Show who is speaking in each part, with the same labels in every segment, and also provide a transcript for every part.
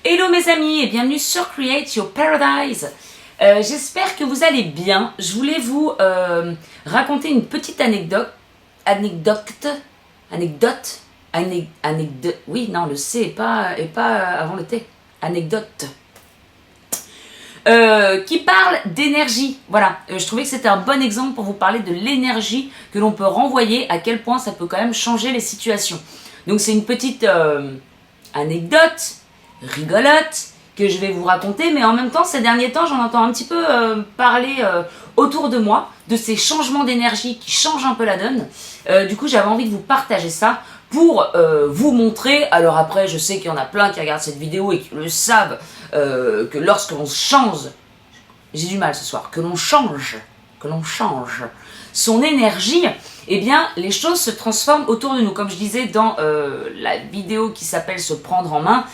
Speaker 1: Hello mes amis et bienvenue sur Create Your Paradise. J'espère que vous allez bien. Je voulais vous raconter une petite anecdote. Oui, non, le C est pas avant le T. Anecdote. Qui parle d'énergie. Voilà, je trouvais que c'était un bon exemple pour vous parler de l'énergie que l'on peut renvoyer, à quel point ça peut quand même changer les situations. Donc c'est une petite anecdote rigolote que je vais vous raconter, mais en même temps ces derniers temps j'en entends un petit peu parler autour de moi, de ces changements d'énergie qui changent un peu la donne. Du coup j'avais envie de vous partager ça pour vous montrer. Alors après je sais qu'il y en a plein qui regardent cette vidéo et qui le savent, que lorsque l'on change, j'ai du mal ce soir, que l'on change son énergie, eh bien les choses se transforment autour de nous. Comme je disais dans la vidéo qui s'appelle se prendre en main,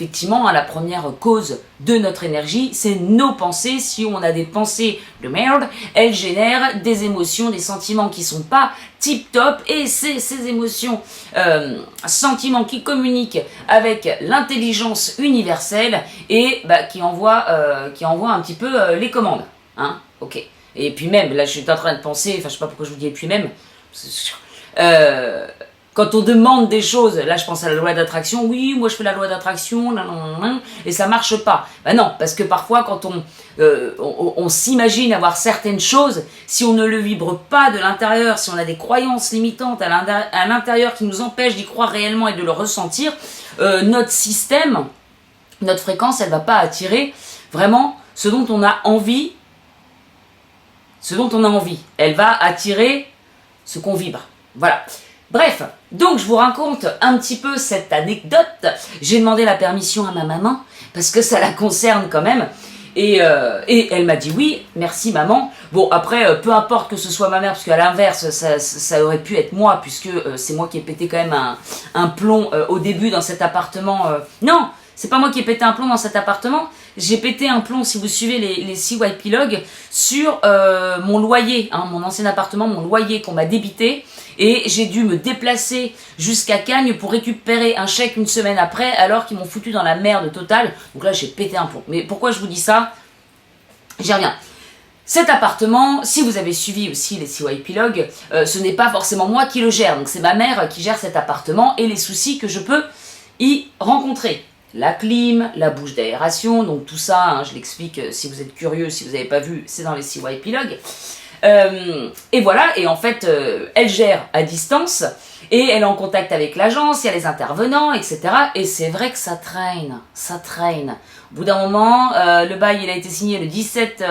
Speaker 1: effectivement, la première cause de notre énergie, c'est nos pensées. Si on a des pensées de merde, elles génèrent des émotions, des sentiments qui sont pas tip-top. Et c'est ces émotions, sentiments qui communiquent avec l'intelligence universelle et qui envoient un petit peu les commandes. Hein, ok. Et puis même, là je suis en train de penser, enfin je sais pas pourquoi je vous dis et puis même, quand on demande des choses, là je pense à la loi d'attraction, oui, moi je fais la loi d'attraction, et ça marche pas. Ben non, parce que parfois quand on s'imagine avoir certaines choses, si on ne le vibre pas de l'intérieur, si on a des croyances limitantes à l'intérieur qui nous empêchent d'y croire réellement et de le ressentir, notre système, notre fréquence, elle va pas attirer vraiment ce dont on a envie. Elle va attirer ce qu'on vibre. Voilà. Bref, donc je vous raconte un petit peu cette anecdote. J'ai demandé la permission à ma maman, parce que ça la concerne quand même. Et elle m'a dit oui, merci maman. Bon, après, peu importe que ce soit ma mère, parce qu'à l'inverse, ça aurait pu être moi, puisque c'est moi qui ai pété quand même un plomb au début dans cet appartement. Non, c'est pas moi qui ai pété un plomb dans cet appartement. J'ai pété un plomb, si vous suivez les CYP Log, sur mon loyer, hein, mon ancien appartement, mon loyer qu'on m'a débité. Et j'ai dû me déplacer jusqu'à Cagnes pour récupérer un chèque une semaine après, alors qu'ils m'ont foutu dans la merde totale. Donc là, j'ai pété un plomb. Mais pourquoi je vous dis ça? J'y reviens. Cet appartement, si vous avez suivi aussi les CYP Log, ce n'est pas forcément moi qui le gère. Donc c'est ma mère qui gère cet appartement et les soucis que je peux y rencontrer. La clim, la bouche d'aération, donc tout ça, hein, je l'explique si vous êtes curieux, si vous n'avez pas vu, c'est dans les CYP Log. Et voilà, et en fait, elle gère à distance, et elle est en contact avec l'agence, il y a les intervenants, etc. Et c'est vrai que ça traîne. Au bout d'un moment, le bail il a été signé le 17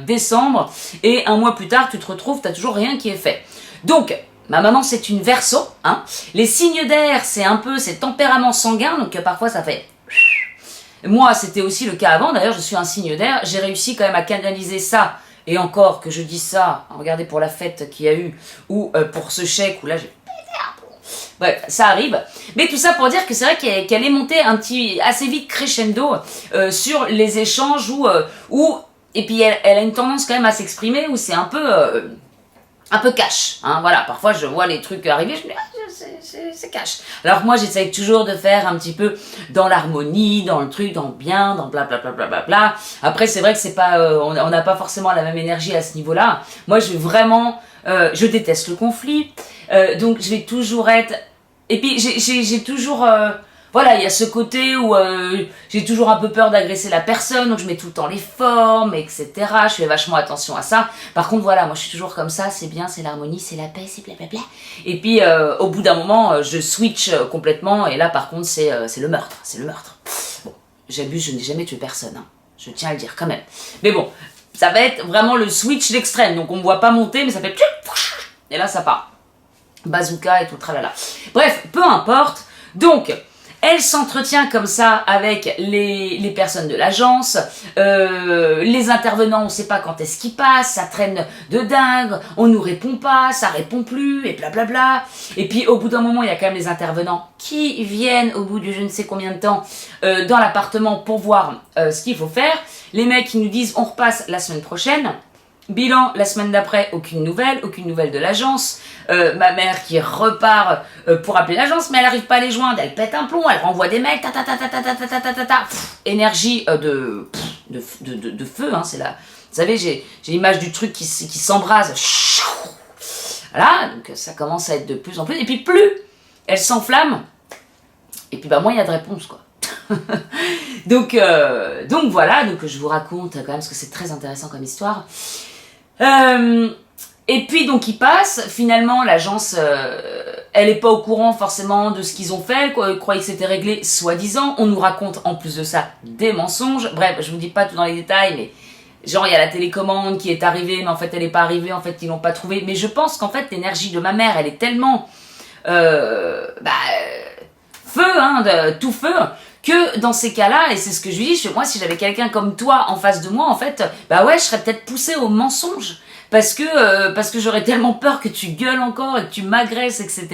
Speaker 1: décembre, et un mois plus tard, tu te retrouves, t'as toujours rien qui est fait. Donc, ma maman c'est une Verseau, hein. Les signes d'air, c'est un peu ces tempéraments sanguins, donc parfois ça fait... Moi, c'était aussi le cas avant, d'ailleurs je suis un signe d'air, j'ai réussi quand même à canaliser ça. Et encore que je dis ça, regardez pour la fête qu'il y a eu, ou pour ce chèque, où là j'ai pété un plomb. Bref, ça arrive. Mais tout ça pour dire que c'est vrai qu'elle est montée assez vite crescendo sur les échanges où et puis elle a une tendance quand même à s'exprimer où c'est un peu cash. Hein, voilà, parfois je vois les trucs arriver, je me dis c'est cash. Alors moi j'essaye toujours de faire un petit peu dans l'harmonie, dans le truc, dans le bien, dans blablabla. Après c'est vrai que c'est pas, on n'a pas forcément la même énergie à ce niveau-là. Moi je vais vraiment, je déteste le conflit, donc je vais toujours être, et puis j'ai toujours, voilà, il y a ce côté où j'ai toujours un peu peur d'agresser la personne, donc je mets tout le temps les formes, etc. Je fais vachement attention à ça. Par contre, voilà, moi je suis toujours comme ça, c'est bien, c'est l'harmonie, c'est la paix, c'est blablabla. Et puis, au bout d'un moment, je switch complètement, et là, par contre, c'est le meurtre, Bon, j'abuse, je n'ai jamais tué personne, hein. Je tiens à le dire quand même. Mais bon, ça va être vraiment le switch l'extrême, donc on me voit pas monter, mais ça fait... Et là, ça part. Bazooka et tout, tralala. Bref, peu importe. Donc... Elle s'entretient comme ça avec les personnes de l'agence, les intervenants, on ne sait pas quand est-ce qu'ils passent, ça traîne de dingue, on nous répond pas, ça répond plus, et blablabla. Et puis au bout d'un moment, il y a quand même les intervenants qui viennent au bout de je ne sais combien de temps dans l'appartement pour voir ce qu'il faut faire. Les mecs qui nous disent on repasse la semaine prochaine. Bilan, la semaine d'après, aucune nouvelle de l'agence. Ma mère qui repart pour appeler l'agence, mais elle n'arrive pas à les joindre, elle pète un plomb, elle renvoie des mails, énergie de feu, hein, c'est là. Vous savez, j'ai l'image du truc qui s'embrase. Voilà, donc ça commence à être de plus en plus. Et puis plus elle s'enflamme, et puis moins il y a de réponse, quoi. donc voilà, donc je vous raconte quand même, parce que c'est très intéressant comme histoire. Et puis donc il passe, finalement l'agence, elle est pas au courant forcément de ce qu'ils ont fait, quoi. Ils croyaient que c'était réglé, soi-disant. On nous raconte en plus de ça des mensonges. Bref, je vous dis pas tout dans les détails, mais genre il y a la télécommande qui est arrivée, mais en fait elle est pas arrivée, en fait ils l'ont pas trouvée. Mais je pense qu'en fait l'énergie de ma mère, elle est tellement feu, hein, tout feu, que dans ces cas-là, et c'est ce que je lui dis, moi si j'avais quelqu'un comme toi en face de moi, en fait, je serais peut-être poussée au mensonge. Parce que j'aurais tellement peur que tu gueules encore et que tu m'agresses, etc.,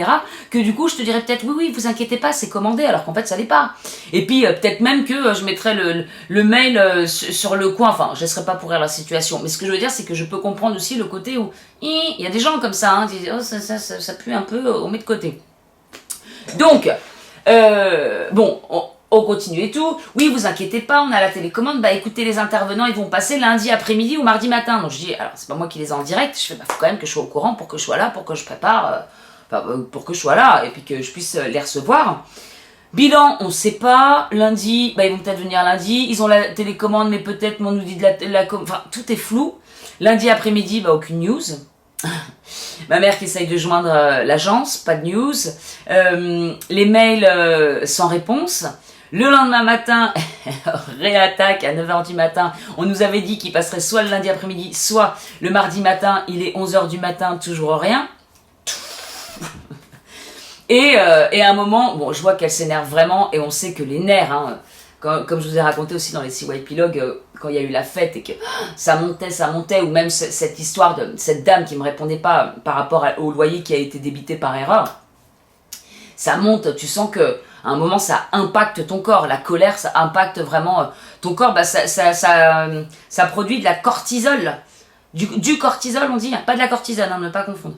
Speaker 1: que du coup je te dirais peut-être oui, vous inquiétez pas, c'est commandé, alors qu'en fait ça l'est pas. Et puis peut-être même que je mettrais le mail sur le coin, enfin je laisserai pas pourrir la situation, mais ce que je veux dire c'est que je peux comprendre aussi le côté où il y a des gens comme ça, hein, qui disent oh ça pue un peu, on met de côté. Donc, on continue et tout. Oui, vous inquiétez pas, on a la télécommande. Écoutez, les intervenants, ils vont passer lundi après-midi ou mardi matin. Donc je dis, alors c'est pas moi qui les ai en direct. Je fais, faut quand même que je sois au courant pour que je sois là, pour que je prépare, pour que je sois là et puis que je puisse les recevoir. Bilan, on sait pas. Lundi, ils vont peut-être venir lundi. Ils ont la télécommande, mais peut-être on nous dit de enfin, tout est flou. Lundi après-midi, aucune news. Ma mère qui essaye de joindre l'agence, pas de news. Les mails sans réponse. Le lendemain matin, réattaque à 9h du matin. On nous avait dit qu'il passerait soit le lundi après-midi, soit le mardi matin. Il est 11h du matin, toujours rien. Et à un moment, je vois qu'elle s'énerve vraiment et on sait que les nerfs, hein, comme je vous ai raconté aussi dans les CY Epilogues, quand il y a eu la fête et que ça montait, ou même cette histoire de cette dame qui me répondait pas par rapport au loyer qui a été débité par erreur, ça monte, tu sens que à un moment ça impacte ton corps, la colère ça impacte vraiment ton corps, ça produit de la cortisol. Du cortisol, on dit, pas de la cortisone, ne pas confondre.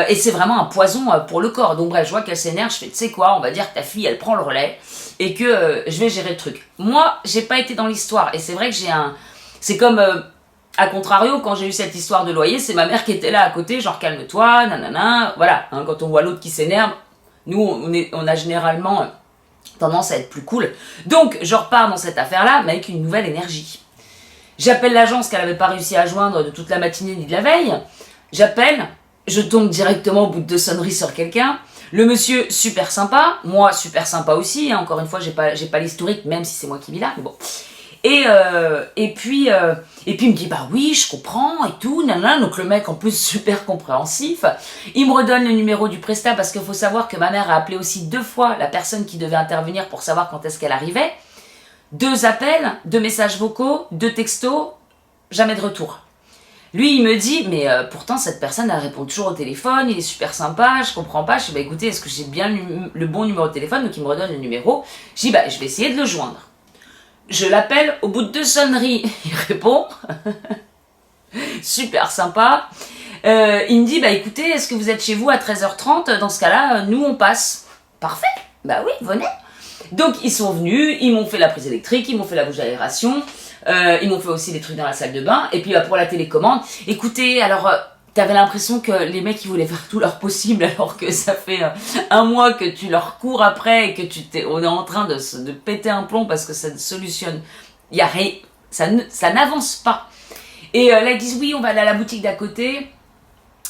Speaker 1: Et c'est vraiment un poison pour le corps. Donc bref, je vois qu'elle s'énerve, je fais, tu sais quoi, on va dire que ta fille, elle prend le relais et que je vais gérer le truc. Moi, j'ai pas été dans l'histoire et c'est vrai que c'est comme, à contrario, quand j'ai eu cette histoire de loyer, c'est ma mère qui était là à côté, genre calme-toi, nanana, voilà. Hein, quand on voit l'autre qui s'énerve, nous, on a généralement tendance à être plus cool. Donc, je repars dans cette affaire-là, mais avec une nouvelle énergie. J'appelle l'agence qu'elle n'avait pas réussi à joindre de toute la matinée ni de la veille. J'appelle, je tombe directement au bout de 2 sonneries sur quelqu'un. Le monsieur, super sympa. Moi, super sympa aussi. Hein. Encore une fois, j'ai pas l'historique, même si c'est moi qui vis là. Mais bon. Et puis il me dit, oui, je comprends et tout. Nanana. Donc le mec, en plus, super compréhensif. Il me redonne le numéro du prestat parce qu'il faut savoir que ma mère a appelé aussi 2 fois la personne qui devait intervenir pour savoir quand est-ce qu'elle arrivait. 2 appels, 2 messages vocaux, 2 textos, jamais de retour. Lui, il me dit, mais pourtant, cette personne, elle répond toujours au téléphone, il est super sympa, je comprends pas. Je dis, écoutez, est-ce que j'ai bien le bon numéro de téléphone? Donc, il me redonne le numéro. Je dis, je vais essayer de le joindre. Je l'appelle, au bout de 2 sonneries, il répond. Super sympa. Il me dit, écoutez, est-ce que vous êtes chez vous à 13h30? Dans ce cas-là, nous, on passe. Parfait. Oui, venez. Donc ils sont venus, ils m'ont fait la prise électrique, ils m'ont fait la bouche d'aération, ils m'ont fait aussi des trucs dans la salle de bain, et puis pour la télécommande, écoutez, alors t'avais l'impression que les mecs ils voulaient faire tout leur possible alors que ça fait 1 mois que tu leur cours après et que on est en train de péter un plomb parce que ça ne solutionne, il y a rien, ça n'avance pas. Et là ils disent oui, on va aller à la boutique d'à côté.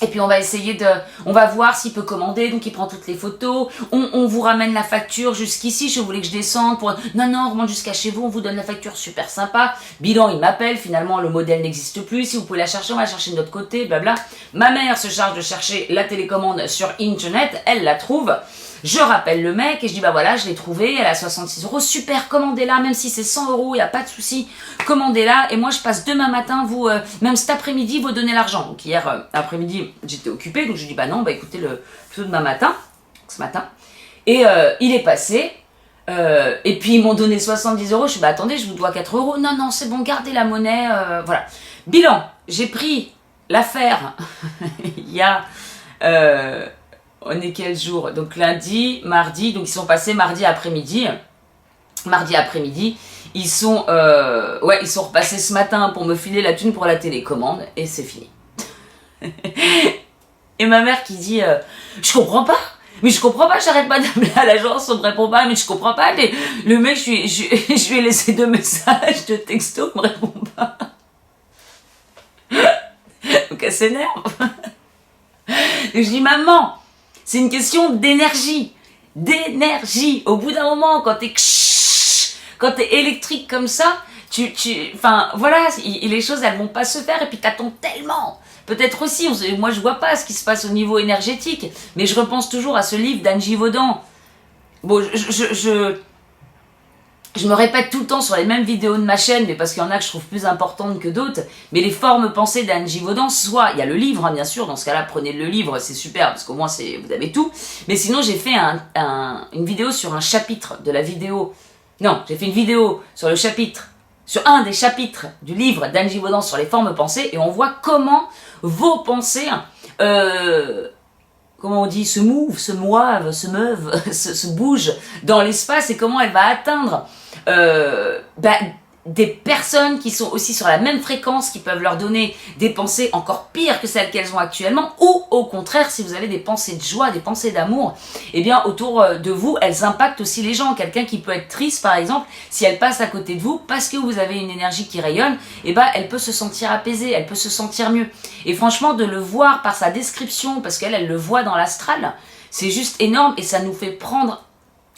Speaker 1: Et puis on va voir s'il peut commander, donc il prend toutes les photos, on vous ramène la facture jusqu'ici, je voulais que je descende pour... Non, on remonte jusqu'à chez vous, on vous donne la facture, super sympa. Bilan, il m'appelle, finalement le modèle n'existe plus, si vous pouvez la chercher, on va la chercher de notre côté, blabla. Ma mère se charge de chercher la télécommande sur internet, elle la trouve. Je rappelle le mec et je dis voilà, je l'ai trouvé, elle a 66 €, super, commandez-la, même si c'est 100 €, il n'y a pas de souci, commandez-la et moi je passe demain matin, vous, même cet après-midi, vous donnez l'argent. Donc hier après-midi, j'étais occupée, donc je dis non, écoutez, plutôt demain matin, ce matin, et il est passé, et puis ils m'ont donné 70 €, je dis attendez, je vous dois 4 €, non, c'est bon, gardez la monnaie, voilà. Bilan, j'ai pris l'affaire, il y a... on est quel jour? Donc lundi, mardi, donc ils sont passés mardi après-midi. Mardi après-midi, ils sont repassés ce matin pour me filer la thune pour la télécommande et c'est fini. Et ma mère qui dit je comprends pas, j'arrête pas d'appeler à l'agence, on me répond pas, mais je comprends pas, le mec, je lui ai laissé 2 messages de texto, il me répond pas. Donc elle s'énerve. Et je dis maman, c'est une question d'énergie. Au bout d'un moment, quand t'es électrique comme ça, enfin voilà, les choses elles vont pas se faire et puis t'attends tellement. Peut-être aussi, moi je vois pas ce qui se passe au niveau énergétique, mais je repense toujours à ce livre d'Anne Givaudan. Bon, je me répète tout le temps sur les mêmes vidéos de ma chaîne, mais parce qu'il y en a que je trouve plus importantes que d'autres, mais les formes pensées d'Anne Givaudan, soit, il y a le livre, hein, bien sûr, dans ce cas-là, prenez le livre, c'est super, parce qu'au moins vous avez tout, mais sinon j'ai fait une vidéo sur un chapitre de la vidéo, non, j'ai fait une vidéo sur le chapitre, sur un des chapitres du livre d'Anne Givaudan sur les formes pensées, et on voit comment vos pensées, comment on dit, se mouvent, se moivent, se bougent dans l'espace, et comment elle va atteindre des personnes qui sont aussi sur la même fréquence, qui peuvent leur donner des pensées encore pires que celles qu'elles ont actuellement, ou au contraire, si vous avez des pensées de joie, des pensées d'amour, eh bien autour de vous, elles impactent aussi les gens. Quelqu'un qui peut être triste, par exemple, si elle passe à côté de vous, parce que vous avez une énergie qui rayonne, eh ben, elle peut se sentir apaisée, elle peut se sentir mieux. Et franchement, de le voir par sa description, parce qu'elle le voit dans l'astral, c'est juste énorme, et ça nous fait prendre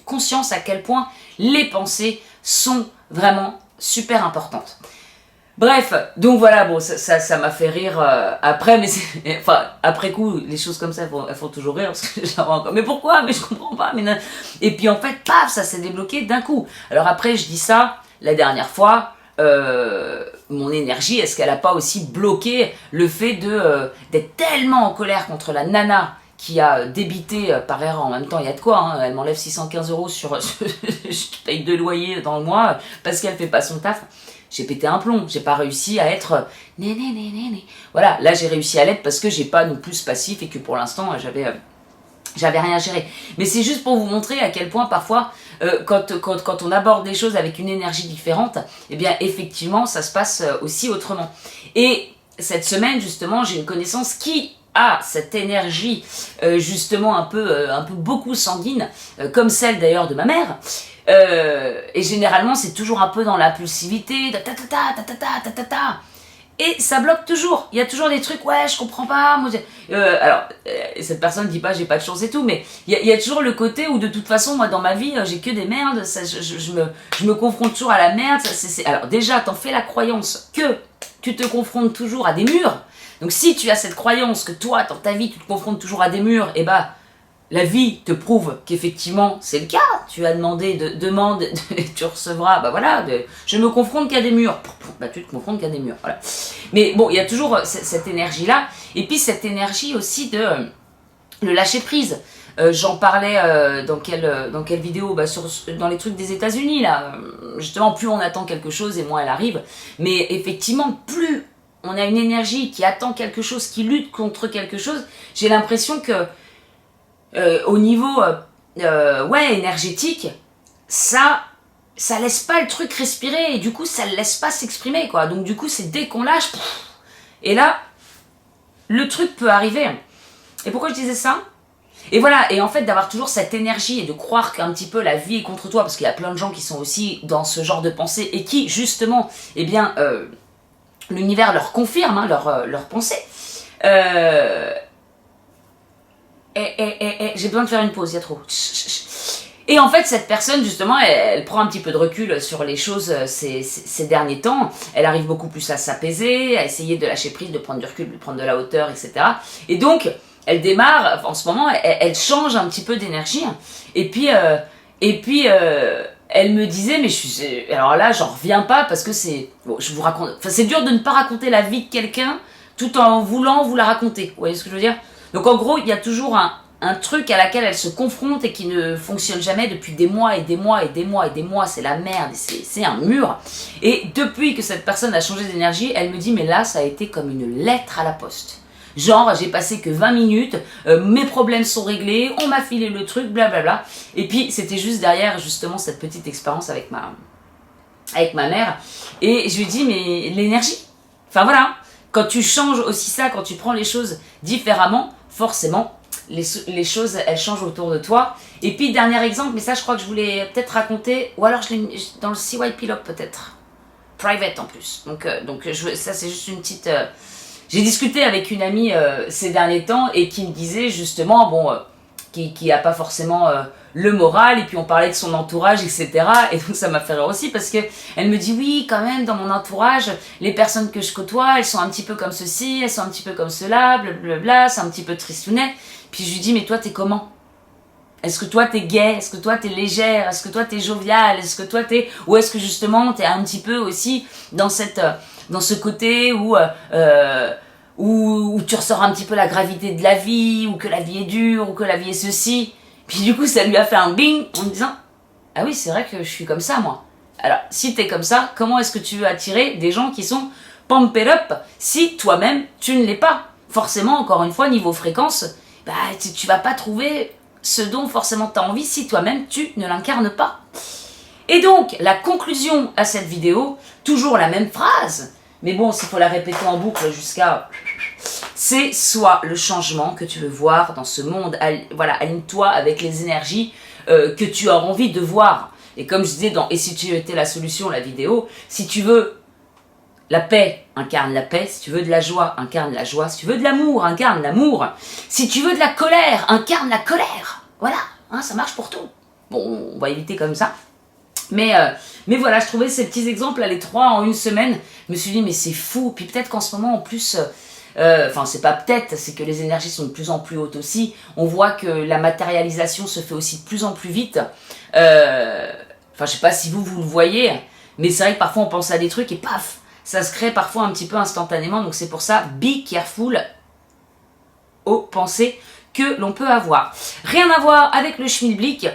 Speaker 1: conscience à quel point les pensées sont vraiment super importante. Bref, donc voilà, bon, ça m'a fait rire après, mais enfin, après coup, les choses comme ça, elles font toujours rire, parce que j'avais encore, mais pourquoi? Mais je comprends pas, mais non. Et puis en fait, paf, ça s'est débloqué d'un coup. Alors après, je dis ça, la dernière fois, mon énergie, est-ce qu'elle a pas aussi bloqué le fait d'être tellement en colère contre la nana qui a débité par erreur, en même temps il y a de quoi, hein, elle m'enlève 615 € sur je paye 2 loyers dans le mois parce qu'elle fait pas son taf. J'ai pété un plomb, j'ai pas réussi à être voilà, là j'ai réussi à l'être parce que j'ai pas non plus passif et que pour l'instant j'avais rien géré. Mais c'est juste pour vous montrer à quel point parfois quand on aborde des choses avec une énergie différente, eh bien effectivement ça se passe aussi autrement. Et cette semaine justement, j'ai une connaissance qui a cette énergie justement un peu beaucoup sanguine, comme celle d'ailleurs de ma mère. Et généralement c'est toujours un peu dans l'impulsivité, et ça bloque toujours. Il y a toujours des trucs, ouais, je comprends pas. Moi, alors, cette personne dit pas j'ai pas de chance et tout, mais il y a toujours le côté où de toute façon, moi dans ma vie, j'ai que des merdes. Ça, je me confronte toujours à la merde. Alors déjà, t'en fais la croyance que tu te confrontes toujours à des murs. Donc si tu as cette croyance que toi, dans ta vie, tu te confrontes toujours à des murs, et bah, la vie te prouve qu'effectivement c'est le cas. Tu as demandé, demande, tu recevras, bah voilà, je me confronte qu'à des murs. Bah tu te confrontes qu'à des murs, voilà. Mais bon, il y a toujours cette énergie-là, et puis cette énergie aussi de le lâcher prise. J'en parlais dans quelle vidéo, bah, dans les trucs des États-Unis là. Justement, plus on attend quelque chose et moins elle arrive. Mais effectivement, plus on a une énergie qui attend quelque chose, qui lutte contre quelque chose, j'ai l'impression que au niveau énergétique, ça laisse pas le truc respirer, et du coup ça le laisse pas s'exprimer, quoi. Donc du coup c'est dès qu'on lâche, et là le truc peut arriver. Et pourquoi je disais ça? Et voilà, et en fait d'avoir toujours cette énergie et de croire qu'un petit peu la vie est contre toi, parce qu'il y a plein de gens qui sont aussi dans ce genre de pensée et qui justement, eh bien l'univers leur confirme hein, leur pensée. J'ai besoin de faire une pause, il y a trop. Et en fait, cette personne, justement, elle prend un petit peu de recul sur les choses ces derniers temps. Elle arrive beaucoup plus à s'apaiser, à essayer de lâcher prise, de prendre du recul, de prendre de la hauteur, etc. Et donc, elle démarre, en ce moment, elle change un petit peu d'énergie. Et puis elle me disait, mais alors là, j'en reviens pas parce que je vous raconte. Enfin, c'est dur de ne pas raconter la vie de quelqu'un tout en voulant vous la raconter. Vous voyez ce que je veux dire? Donc en gros, il y a toujours un truc à laquelle elle se confronte et qui ne fonctionne jamais depuis des mois et des mois et des mois et des mois, c'est la merde, c'est un mur. Et depuis que cette personne a changé d'énergie, elle me dit mais là ça a été comme une lettre à la poste. Genre j'ai passé que 20 minutes, mes problèmes sont réglés, on m'a filé le truc, blablabla. Et puis c'était juste derrière justement cette petite expérience avec ma mère. Et je lui dis mais l'énergie, enfin voilà, quand tu changes aussi ça, quand tu prends les choses différemment, forcément les choses elles changent autour de toi. Et puis dernier exemple, mais ça je crois que je voulais peut-être raconter, ou alors je l'ai mis dans le CYP Log peut-être, private en plus. Donc ça c'est juste une petite... J'ai discuté avec une amie ces derniers temps et qui me disait justement, bon, qui a pas forcément le moral, et puis on parlait de son entourage, etc. Et donc ça m'a fait rire aussi parce que elle me dit oui, quand même, dans mon entourage, les personnes que je côtoie, elles sont un petit peu comme ceci, elles sont un petit peu comme cela, blablabla, c'est un petit peu tristounet. Puis je lui dis mais toi t'es comment? Est-ce que toi t'es gay? Est-ce que toi t'es légère? Est-ce que toi t'es joviale? Est-ce que toi t'es... Ou est-ce que justement t'es un petit peu aussi dans ce côté où tu ressors un petit peu la gravité de la vie, ou que la vie est dure, ou que la vie est ceci. Puis du coup ça lui a fait un bing en me disant ah oui c'est vrai que je suis comme ça moi. Alors si t'es comme ça, comment est-ce que tu veux attirer des gens qui sont pumped up si toi-même tu ne l'es pas? Forcément encore une fois niveau fréquence, bah tu vas pas trouver ce dont forcément tu as envie si toi-même tu ne l'incarnes pas. Et donc, la conclusion à cette vidéo, toujours la même phrase, mais bon, s'il faut la répéter en boucle jusqu'à... C'est soit le changement que tu veux voir dans ce monde, voilà, aligne-toi avec les énergies que tu as envie de voir. Et comme je disais dans « Et si tu étais la solution », la vidéo, si tu veux la paix, incarne la paix. Si tu veux de la joie, incarne la joie. Si tu veux de l'amour, incarne l'amour. Si tu veux de la colère, incarne la colère. Voilà, hein, ça marche pour tout. Bon, on va éviter comme ça. Mais voilà, je trouvais ces petits exemples, là, les 3 en une semaine. Je me suis dit, mais c'est fou. Puis peut-être qu'en ce moment, en plus... Enfin, c'est pas peut-être, c'est que les énergies sont de plus en plus hautes aussi. On voit que la matérialisation se fait aussi de plus en plus vite. Enfin, je sais pas si vous le voyez, mais c'est vrai que parfois on pense à des trucs et paf, ça se crée parfois un petit peu instantanément. Donc c'est pour ça, be careful aux pensées que l'on peut avoir. Rien à voir avec le schmilblick.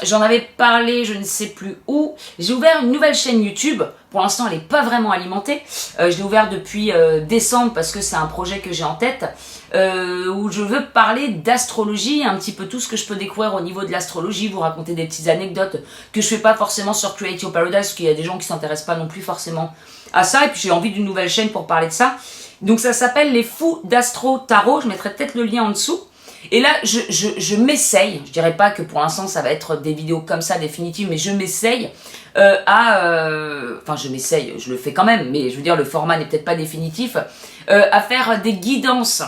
Speaker 1: J'en avais parlé, je ne sais plus où. J'ai ouvert une nouvelle chaîne YouTube. Pour l'instant, elle n'est pas vraiment alimentée. Je l'ai ouvert depuis décembre parce que c'est un projet que j'ai en tête. Où je veux parler d'astrologie, un petit peu tout ce que je peux découvrir au niveau de l'astrologie, vous raconter des petites anecdotes que je fais pas forcément sur Create Your Paradise, parce qu'il y a des gens qui s'intéressent pas non plus forcément à ça. Et puis j'ai envie d'une nouvelle chaîne pour parler de ça. Donc ça s'appelle Les Fous d'Astro Tarot. Je mettrai peut-être le lien en dessous. Et là, je m'essaye, je dirais pas que pour l'instant ça va être des vidéos comme ça définitives, mais je m'essaye enfin je m'essaye, je le fais quand même, mais je veux dire le format n'est peut-être pas définitif, à faire des guidances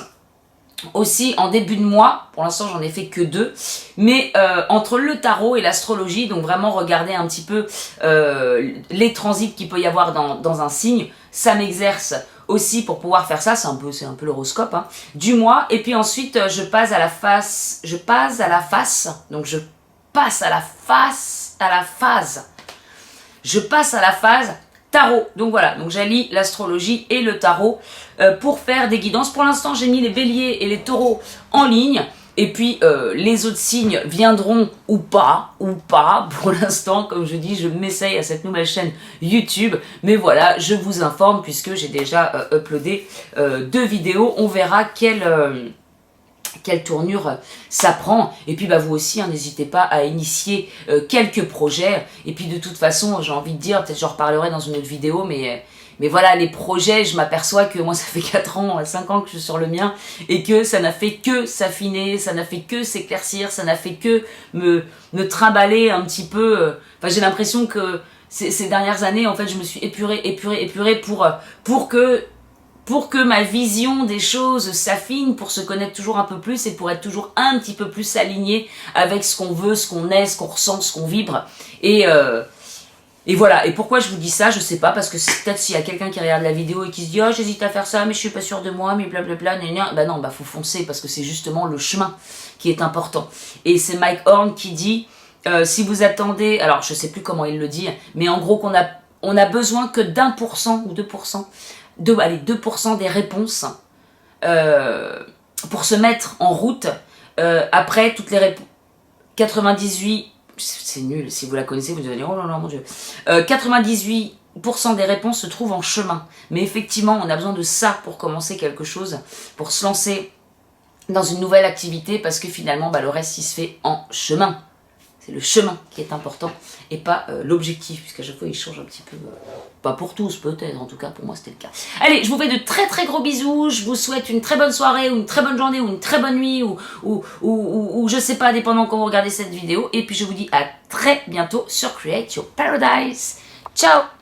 Speaker 1: aussi en début de mois. Pour l'instant j'en ai fait que 2, mais entre le tarot et l'astrologie, donc vraiment regarder un petit peu les transits qu'il peut y avoir dans un signe, ça m'exerce aussi pour pouvoir faire ça, c'est un peu l'horoscope hein, du mois. Et puis ensuite je passe à la phase tarot. Donc voilà, donc j'allie l'astrologie et le tarot pour faire des guidances. Pour l'instant j'ai mis les béliers et les taureaux en ligne. Et puis les autres signes viendront ou pas. Pour l'instant, comme je dis, je m'essaye à cette nouvelle chaîne YouTube. Mais voilà, je vous informe puisque j'ai déjà uploadé 2 vidéos. On verra quelle tournure ça prend. Et puis bah, vous aussi, hein, n'hésitez pas à initier quelques projets. Et puis de toute façon, j'ai envie de dire, peut-être j'en reparlerai dans une autre vidéo, mais voilà, les projets, je m'aperçois que moi ça fait 4 ans, 5 ans que je suis sur le mien et que ça n'a fait que s'affiner, ça n'a fait que s'éclaircir, ça n'a fait que me trimballer un petit peu. Enfin, j'ai l'impression que ces dernières années, en fait, je me suis épurée pour que ma vision des choses s'affine, pour se connaître toujours un peu plus et pour être toujours un petit peu plus aligné avec ce qu'on veut, ce qu'on est, ce qu'on ressent, ce qu'on vibre. Et voilà, et pourquoi je vous dis ça, je sais pas, parce que peut-être s'il y a quelqu'un qui regarde la vidéo et qui se dit « Oh, j'hésite à faire ça, mais je suis pas sûre de moi, mais blablabla, bah non, bah faut foncer, parce que c'est justement le chemin qui est important. » Et c'est Mike Horn qui dit si vous attendez, alors je sais plus comment il le dit, mais en gros qu'on a besoin que d'1% ou 2%, 2% des réponses pour se mettre en route après toutes les réponses. 98, c'est nul, si vous la connaissez, vous allez dire, oh là là, mon Dieu. 98% des réponses se trouvent en chemin. Mais effectivement, on a besoin de ça pour commencer quelque chose, pour se lancer dans une nouvelle activité, parce que finalement, le reste, il se fait en chemin. C'est le chemin qui est important et pas l'objectif, puisqu'à chaque fois il change un petit peu. Pas pour tous peut-être, en tout cas pour moi c'était le cas. Allez, je vous fais de très très gros bisous, je vous souhaite une très bonne soirée, ou une très bonne journée, ou une très bonne nuit, ou je sais pas, dépendant quand vous regardez cette vidéo. Et puis je vous dis à très bientôt sur Create Your Paradise. Ciao!